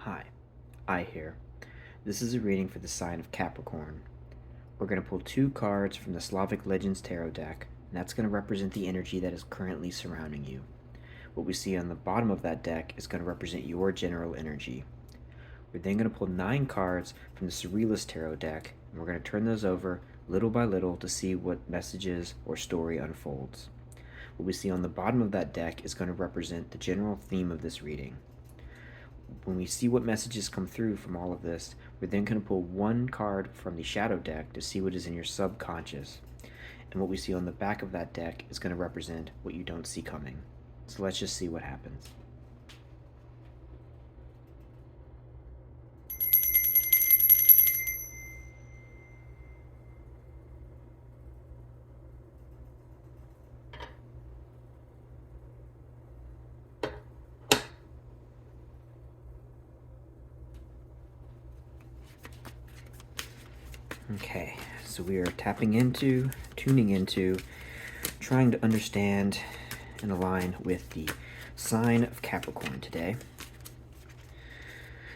Hi, I here. This is a reading for the sign of Capricorn. We're going to pull two cards from the Slavic Legends Tarot deck, and that's going to represent the energy that is currently surrounding you. What we see on the bottom of that deck is going to represent your general energy. We're then going to pull 9 cards from the Surrealist Tarot deck, and we're going to turn those over little by little to see what messages or story unfolds. What we see on the bottom of that deck is going to represent the general theme of this reading. When we see what messages come through from all of this, we're then going to pull 1 card from the shadow deck to see what is in your subconscious. And what we see on the back of that deck is going to represent what you don't see coming. So let's just see what happens. Okay, so we are tuning into, trying to understand and align with the sign of Capricorn today.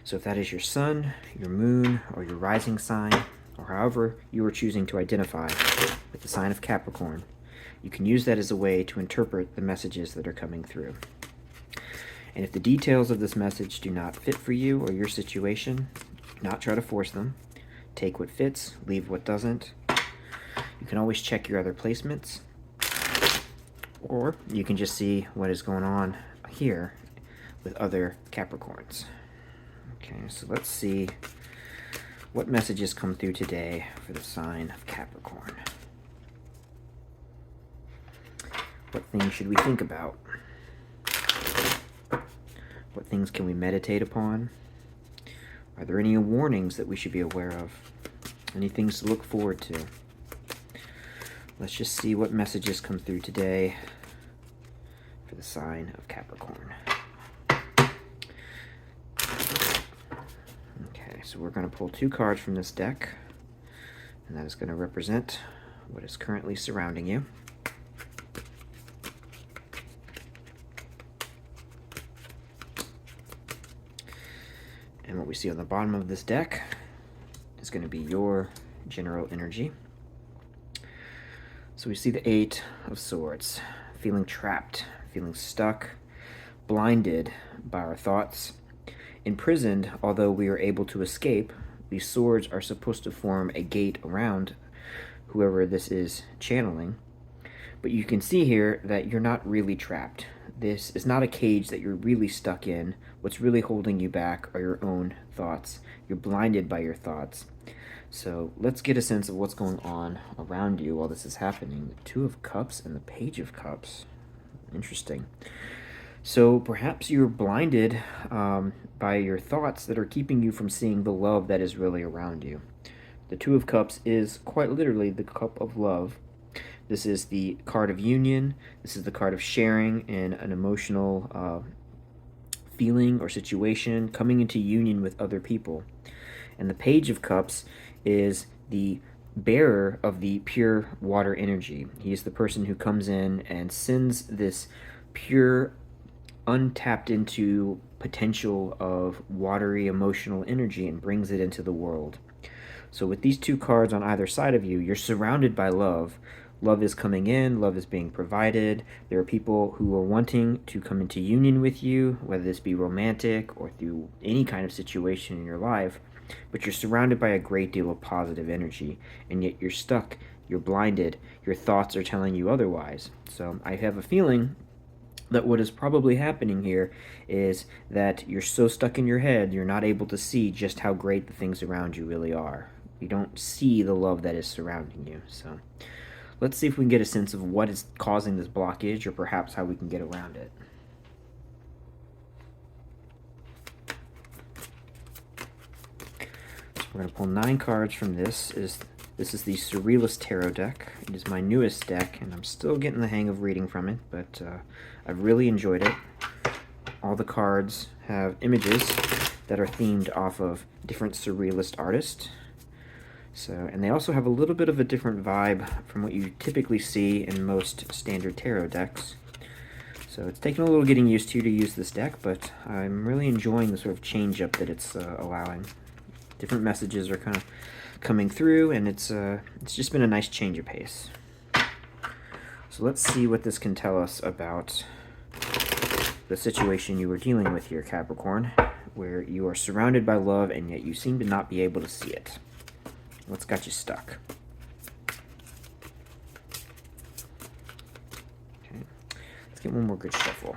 So if that is your sun, your moon, or your rising sign, or however you are choosing to identify with the sign of Capricorn, you can use that as a way to interpret the messages that are coming through. And if the details of this message do not fit for you or your situation, do not try to force them. Take what fits, leave what doesn't. You can always check your other placements, or you can just see what is going on here with other Capricorns. Okay, so let's see what messages come through today for the sign of Capricorn. What things should we think about? What things can we meditate upon? Are there any warnings that we should be aware of? Any things to look forward to? Let's just see what messages come through today for the sign of Capricorn. Okay, so we're going to pull 2 cards from this deck, and that is going to represent what is currently surrounding you. And what we see on the bottom of this deck is going to be your general energy. So we see the 8 of Swords, feeling trapped, feeling stuck, blinded by our thoughts, imprisoned. Although we are able to escape, these swords are supposed to form a gate around whoever this is channeling. But you can see here that you're not really trapped. This is not a cage that you're really stuck in. What's really holding you back are your own thoughts. You're blinded by your thoughts. So let's get a sense of what's going on around you while this is happening. The 2 of Cups and the Page of Cups. Interesting. So perhaps you're blinded by your thoughts that are keeping you from seeing the love that is really around you. The 2 of Cups is quite literally the cup of love. This is the card of union. This is the card of sharing in an emotional feeling or situation, coming into union with other people. And the Page of Cups is the bearer of the pure water energy. He is the person who comes in and sends this pure, untapped into potential of watery emotional energy and brings it into the world. So with these 2 cards on either side of you, you're surrounded by love. Love is coming in, love is being provided. There are people who are wanting to come into union with you, whether this be romantic or through any kind of situation in your life, but you're surrounded by a great deal of positive energy, and yet you're stuck, you're blinded, your thoughts are telling you otherwise. So I have a feeling that what is probably happening here is that you're so stuck in your head, you're not able to see just how great the things around you really are. You don't see the love that is surrounding you. So let's see if we can get a sense of what is causing this blockage, or perhaps how we can get around it. So we're going to pull 9 cards from this. This is the Surrealist Tarot deck. It is my newest deck, and I'm still getting the hang of reading from it, but I've really enjoyed it. All the cards have images that are themed off of different Surrealist artists. And they also have a little bit of a different vibe from what you typically see in most standard tarot decks. So it's taken a little getting used to use this deck, but I'm really enjoying the sort of change up that it's allowing. Different messages are kind of coming through, and it's just been a nice change of pace. So let's see what this can tell us about the situation you are dealing with here, Capricorn, where you are surrounded by love and yet you seem to not be able to see it. What's got you stuck? Okay, let's get one more good shuffle.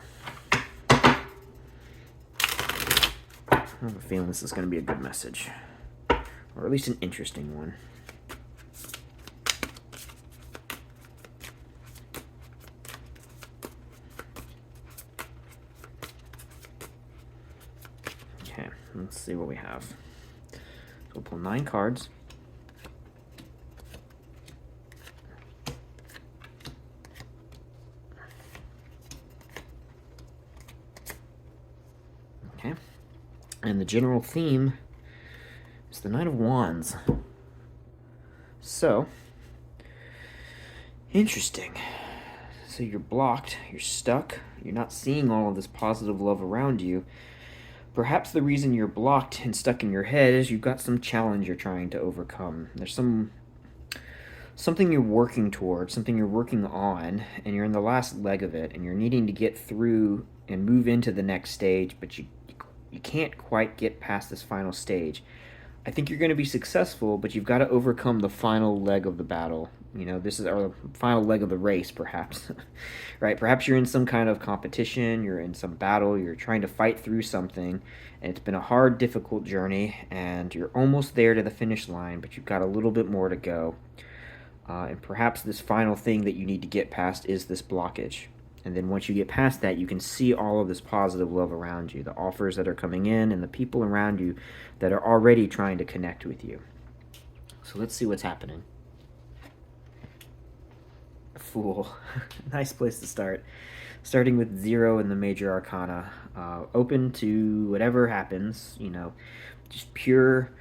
I have a feeling this is going to be a good message, or at least an interesting one. Okay, let's see what we have. So we'll pull 9 cards. Okay, and the general theme is the Knight of Wands. So, interesting. So you're blocked, you're stuck, you're not seeing all of this positive love around you. Perhaps the reason you're blocked and stuck in your head is you've got some challenge you're trying to overcome. There's something you're working towards, something you're working on, and you're in the last leg of it, and you're needing to get through and move into the next stage, but you can't quite get past this final stage. I think you're going to be successful, but you've got to overcome the final leg of the battle. You know, this is our final leg of the race, perhaps. Right? Perhaps you're in some kind of competition, you're in some battle, you're trying to fight through something, and it's been a hard, difficult journey, and you're almost there to the finish line, but you've got a little bit more to go. And perhaps this final thing that you need to get past is this blockage. And then once you get past that, you can see all of this positive love around you, the offers that are coming in and the people around you that are already trying to connect with you. So let's see what's happening. Fool. Nice place to start. Starting with 0 in the major arcana. Open to whatever happens, you know, just pure,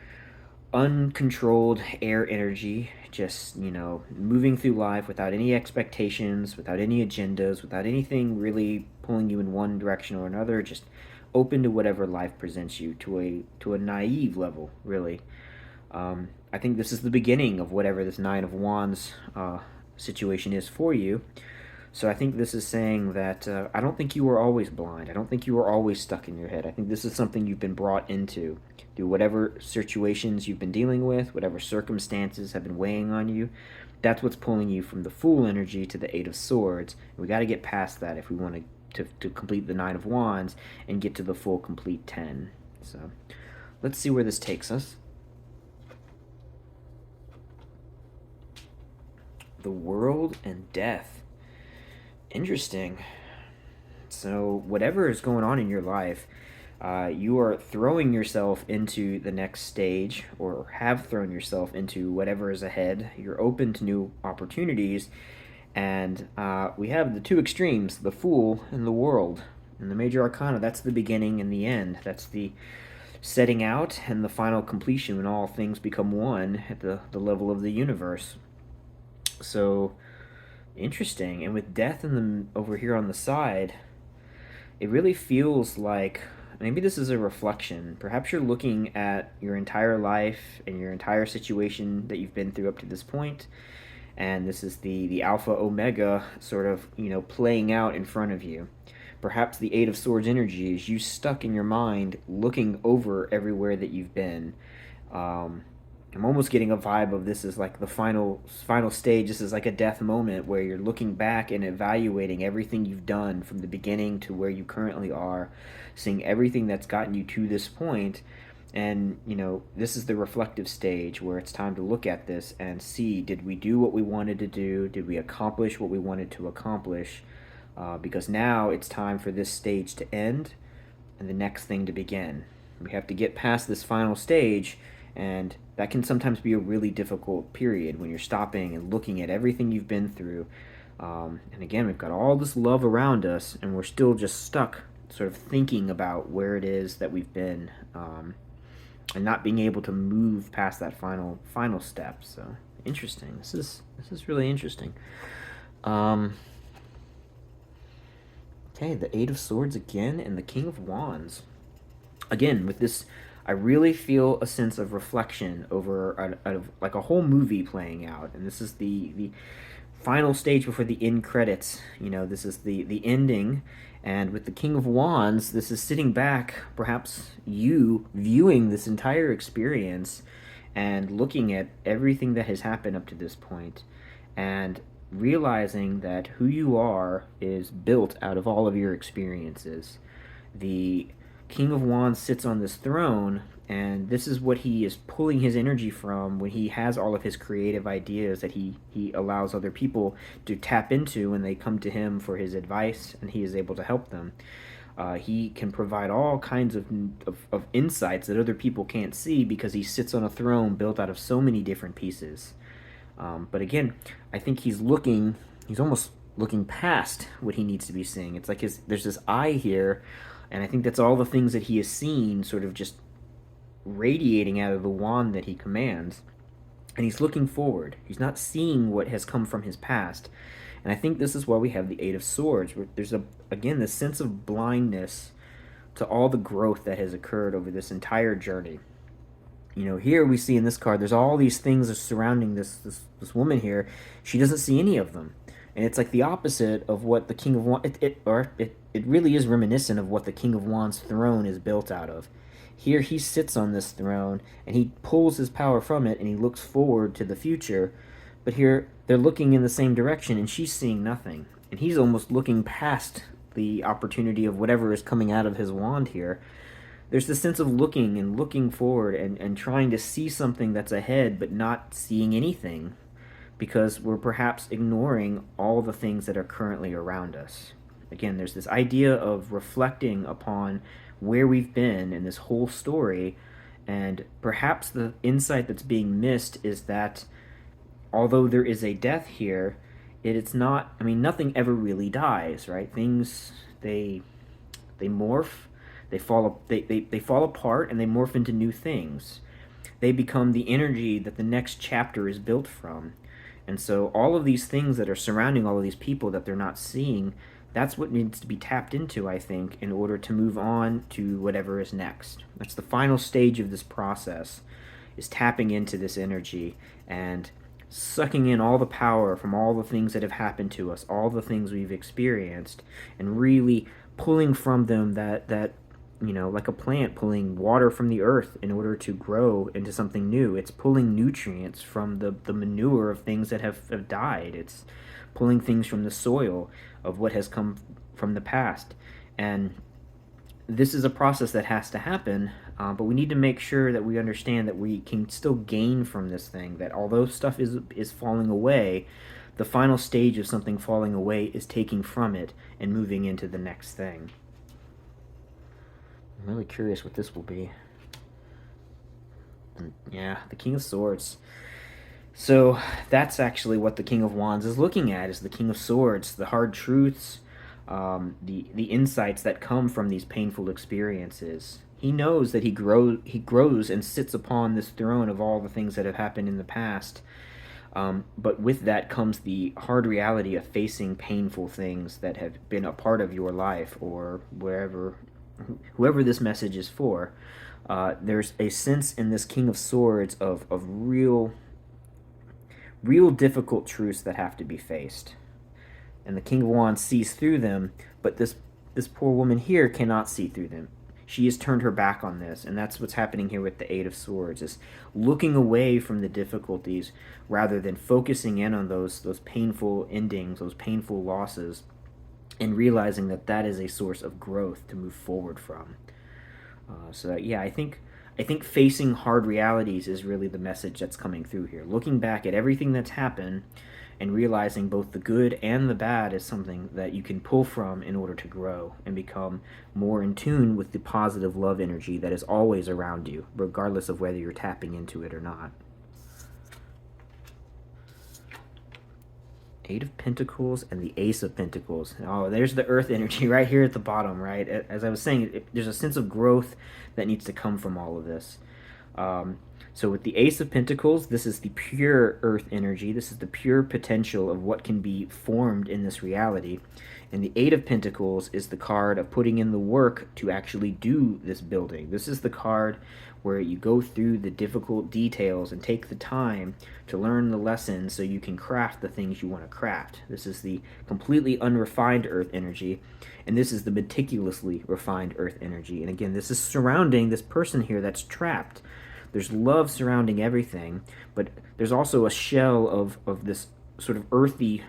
uncontrolled air energy, just, you know, moving through life without any expectations, without any agendas, without anything really pulling you in one direction or another, just open to whatever life presents you, to a naive level, really. I think this is the beginning of whatever this Nine of Wands situation is for you. So I think this is saying that I don't think you were always blind. I don't think you were always stuck in your head. I think this is something you've been brought into through whatever situations you've been dealing with, whatever circumstances have been weighing on you. That's what's pulling you from the Fool energy to the Eight of Swords. And we got to get past that if we want to complete the Nine of Wands and get to the full complete 10. So let's see where this takes us. The World and Death. Interesting. So whatever is going on in your life, you are throwing yourself into the next stage, or have thrown yourself into whatever is ahead. You're open to new opportunities, and we have the two extremes, the Fool and the World. And the major arcana, that's the beginning and the end. That's the setting out and the final completion when all things become one at the level of the universe. So interesting. And with death over here on the side, it really feels like maybe this is a reflection. Perhaps you're looking at your entire life and your entire situation that you've been through up to this point, and this is the alpha omega sort of, you know, playing out in front of you. Perhaps the Eight of Swords energy is you stuck in your mind looking over everywhere that you've been. I'm almost getting a vibe of this is like the final stage. This is like a death moment where you're looking back and evaluating everything you've done from the beginning to where you currently are, seeing everything that's gotten you to this point. And, you know, this is the reflective stage where it's time to look at this and see, did we do what we wanted to do? Did we accomplish what we wanted to accomplish? Because now it's time for this stage to end and the next thing to begin. We have to get past this final stage, and that can sometimes be a really difficult period when you're stopping and looking at everything you've been through. And again, we've got all this love around us, and we're still just stuck sort of thinking about where it is that we've been, and not being able to move past that final step. So interesting. This is really interesting. Okay, the Eight of Swords again, and the King of Wands. Again, with this, I really feel a sense of reflection over like a whole movie playing out. And this is the final stage before the end credits. You know, this is the ending. And with the King of Wands, this is sitting back, perhaps you viewing this entire experience and looking at everything that has happened up to this point and realizing that who you are is built out of all of your experiences. The King of Wands sits on this throne, and this is what he is pulling his energy from when he has all of his creative ideas that he allows other people to tap into when they come to him for his advice, and he is able to help them. He can provide all kinds of insights that other people can't see because he sits on a throne built out of so many different pieces. But again, I think he's almost looking past what he needs to be seeing. It's like there's this eye here, and I think that's all the things that he has seen sort of just radiating out of the wand that he commands. And he's looking forward. He's not seeing what has come from his past. And I think this is why we have the Eight of Swords, where there's again this sense of blindness to all the growth that has occurred over this entire journey. You know, here we see in this card, there's all these things surrounding this woman here. She doesn't see any of them, and it's like the opposite of what the King of Wands. It really is reminiscent of what the King of Wands throne is built out of. Here he sits on this throne and he pulls his power from it and he looks forward to the future. But here they're looking in the same direction and she's seeing nothing, and he's almost looking past the opportunity of whatever is coming out of his wand here. There's this sense of looking and looking forward and trying to see something that's ahead but not seeing anything because we're perhaps ignoring all the things that are currently around us. Again, there's this idea of reflecting upon where we've been in this whole story, and perhaps the insight that's being missed is that although there is a death here, it's not, I mean, nothing ever really dies, right? Things, they morph, they fall apart and they morph into new things. They become the energy that the next chapter is built from. And so all of these things that are surrounding all of these people that they're not seeing, that's what needs to be tapped into, I think, in order to move on to whatever is next. That's the final stage of this process, is tapping into this energy and sucking in all the power from all the things that have happened to us, all the things we've experienced, and really pulling from them that you know, like a plant pulling water from the earth in order to grow into something new. It's pulling nutrients from the manure of things that have died. It's pulling things from the soil of what has come from the past. And this is a process that has to happen, but we need to make sure that we understand that we can still gain from this thing, that although stuff is falling away, the final stage of something falling away is taking from it and moving into the next thing. I'm really curious what this will be. And yeah, the King of Swords. So that's actually what the King of Wands is looking at, is the King of Swords, the hard truths, the insights that come from these painful experiences. He knows that he grows and sits upon this throne of all the things that have happened in the past. But with that comes the hard reality of facing painful things that have been a part of your life or whoever this message is for. There's a sense in this King of Swords of real difficult truths that have to be faced. And the King of Wands sees through them, but this poor woman here cannot see through them. She has turned her back on this, and that's what's happening here with the Eight of Swords, is looking away from the difficulties rather than focusing in on those painful endings, those painful losses, and realizing that that is a source of growth to move forward from. Yeah, I think facing hard realities is really the message that's coming through here. Looking back at everything that's happened and realizing both the good and the bad is something that you can pull from in order to grow and become more in tune with the positive love energy that is always around you, regardless of whether you're tapping into it or not. Eight of Pentacles and the Ace of Pentacles. Oh, there's the earth energy right here at the bottom, right? As I was saying, there's a sense of growth that needs to come from all of this. So with the Ace of Pentacles, this is the pure earth energy. This is the pure potential of what can be formed in this reality. And the Eight of Pentacles is the card of putting in the work to actually do this building. This is the card where you go through the difficult details and take the time to learn the lessons so you can craft the things you want to craft. This is the completely unrefined earth energy, and this is the meticulously refined earth energy. And again, this is surrounding this person here that's trapped. There's love surrounding everything, but there's also a shell of this sort of earthy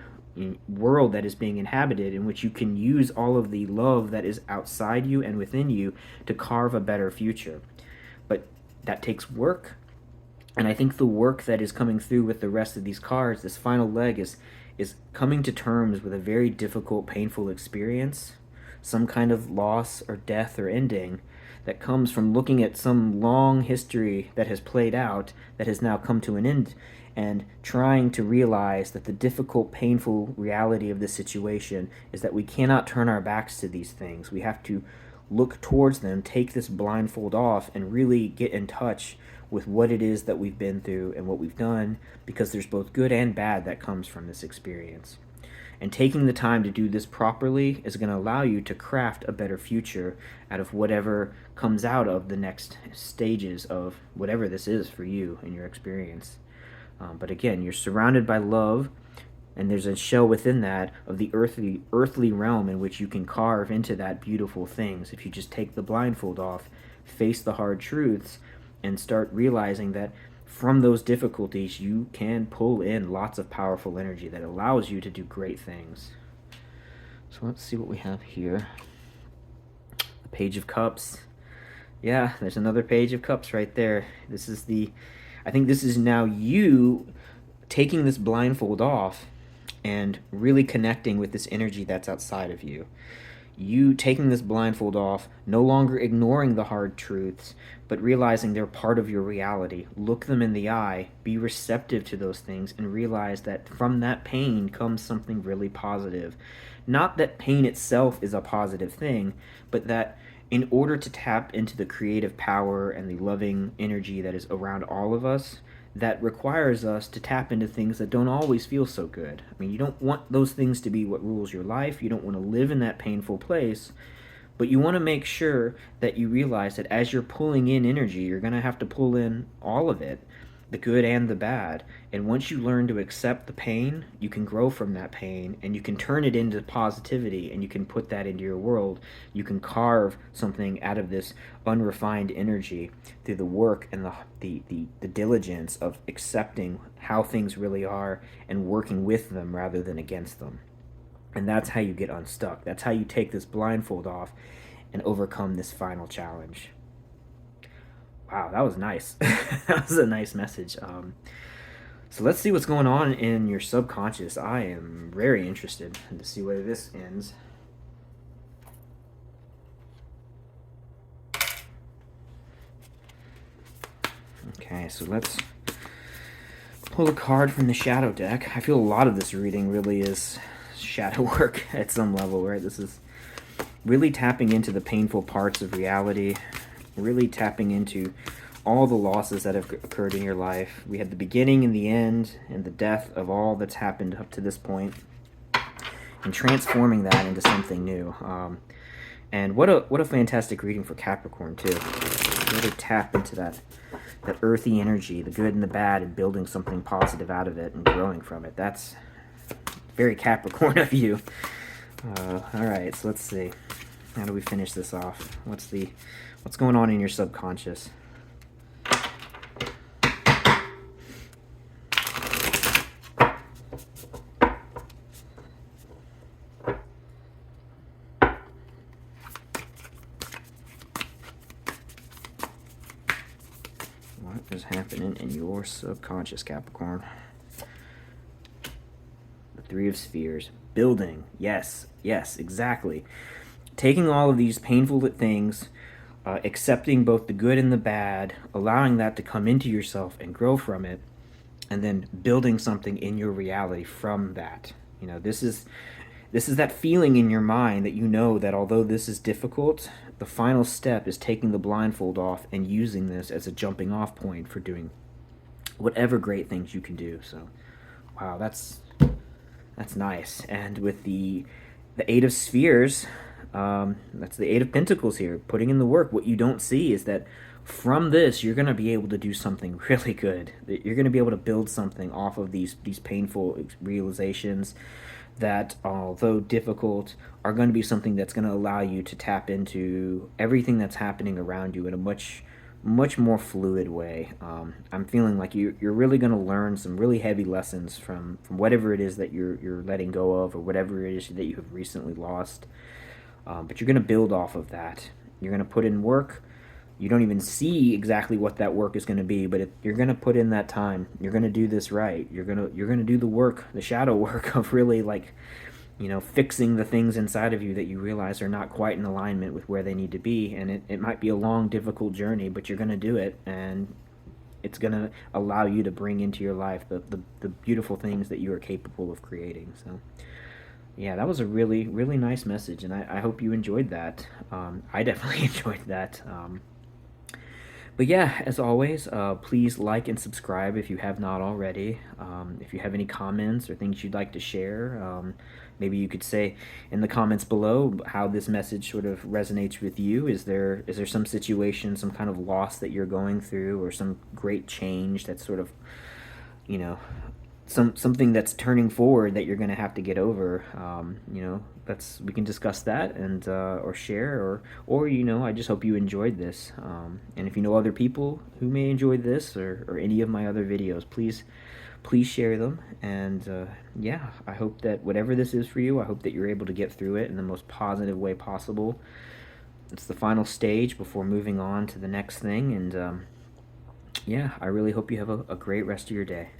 world that is being inhabited, in which you can use all of the love that is outside you and within you to carve a better future. But that takes work. And I think the work that is coming through with the rest of these cards, this final leg, is coming to terms with a very difficult, painful experience, some kind of loss or death or ending that comes from looking at some long history that has played out, that has now come to an end, and trying to realize that the difficult, painful reality of this situation is that we cannot turn our backs to these things. We have to look towards them, take this blindfold off, and really get in touch with what it is that we've been through and what we've done, because there's both good and bad that comes from this experience. And taking the time to do this properly is going to allow you to craft a better future out of whatever comes out of the next stages of whatever this is for you in your experience. But again, you're surrounded by love, and there's a shell within that of the earthly realm in which you can carve into that beautiful things if you just take the blindfold off, face the hard truths, and start realizing that from those difficulties you can pull in lots of powerful energy that allows you to do great things. So let's see what we have here. The Page of Cups. Yeah, there's another Page of Cups right there. I think this is now you taking this blindfold off and really connecting with this energy that's outside of you. You taking this blindfold off, no longer ignoring the hard truths, but realizing they're part of your reality. Look them in the eye, be receptive to those things, and realize that from that pain comes something really positive. Not that pain itself is a positive thing, but that in order to tap into the creative power and the loving energy that is around all of us, that requires us to tap into things that don't always feel so good. I mean, you don't want those things to be what rules your life. You don't want to live in that painful place, but you want to make sure that you realize that as you're pulling in energy, you're going to have to pull in all of it, the good and the bad. And once you learn to accept the pain, you can grow from that pain, and you can turn it into positivity, and you can put that into your world. You can carve something out of this unrefined energy through the work and the diligence of accepting how things really are and working with them rather than against them. And that's how you get unstuck. That's how you take this blindfold off and overcome this final challenge. Wow, that was nice. That was a nice message. So let's see what's going on in your subconscious. I am very interested to see where this ends. Okay, so let's pull a card from the shadow deck. I feel a lot of this reading really is shadow work at some level, right? This is really tapping into the painful parts of reality, really tapping into all the losses that have occurred in your life. We had the beginning and the end and the death of all that's happened up to this point, and transforming that into something new. And what a fantastic reading for Capricorn too. Really tap into that earthy energy, the good and the bad, and building something positive out of it and growing from it. That's very Capricorn of you. All right, so let's see. How do we finish this off? What's going on in your subconscious? What is happening in your subconscious, Capricorn? The Three of Spheres. Building. Yes, exactly. Taking all of these painful things, accepting both the good and the bad, allowing that to come into yourself and grow from it, and then building something in your reality from that. You know, this is that feeling in your mind that you know that although this is difficult, the final step is taking the blindfold off and using this as a jumping off point for doing whatever great things you can do. So, wow, that's nice. And with the The Eight of Spheres, that's the Eight of Pentacles here, putting in the work. What you don't see is that from this, you're going to be able to do something really good. You're going to be able to build something off of these painful realizations that, although difficult, are going to be something that's going to allow you to tap into everything that's happening around you in a much more fluid way. I'm feeling like you're really going to learn some really heavy lessons from whatever it is that you're letting go of, or whatever it is that you have recently lost. But you're going to build off of that. You're going to put in work. You don't even see exactly what that work is going to be, but you're going to put in that time. You're going to do this right. You're going to do the work, the shadow work of really, like, fixing the things inside of you that you realize are not quite in alignment with where they need to be. And it might be a long, difficult journey, but you're going to do it, and it's going to allow you to bring into your life the beautiful things that you are capable of creating. So, yeah, that was a really, really nice message, and I hope you enjoyed that. I definitely enjoyed that. But yeah, as always, please like and subscribe if you have not already. If you have any comments or things you'd like to share, maybe you could say in the comments below how this message sort of resonates with you. Is there some situation, some kind of loss that you're going through, or some great change that's sort of, you know, something that's turning forward that you're going to have to get over? That's, we can discuss that, and or share, or I just hope you enjoyed this. And if you know other people who may enjoy this, or any of my other videos, please share them. And yeah, I hope that whatever this is for you, I hope that you're able to get through it in the most positive way possible. It's the final stage before moving on to the next thing. And yeah, I really hope you have a great rest of your day.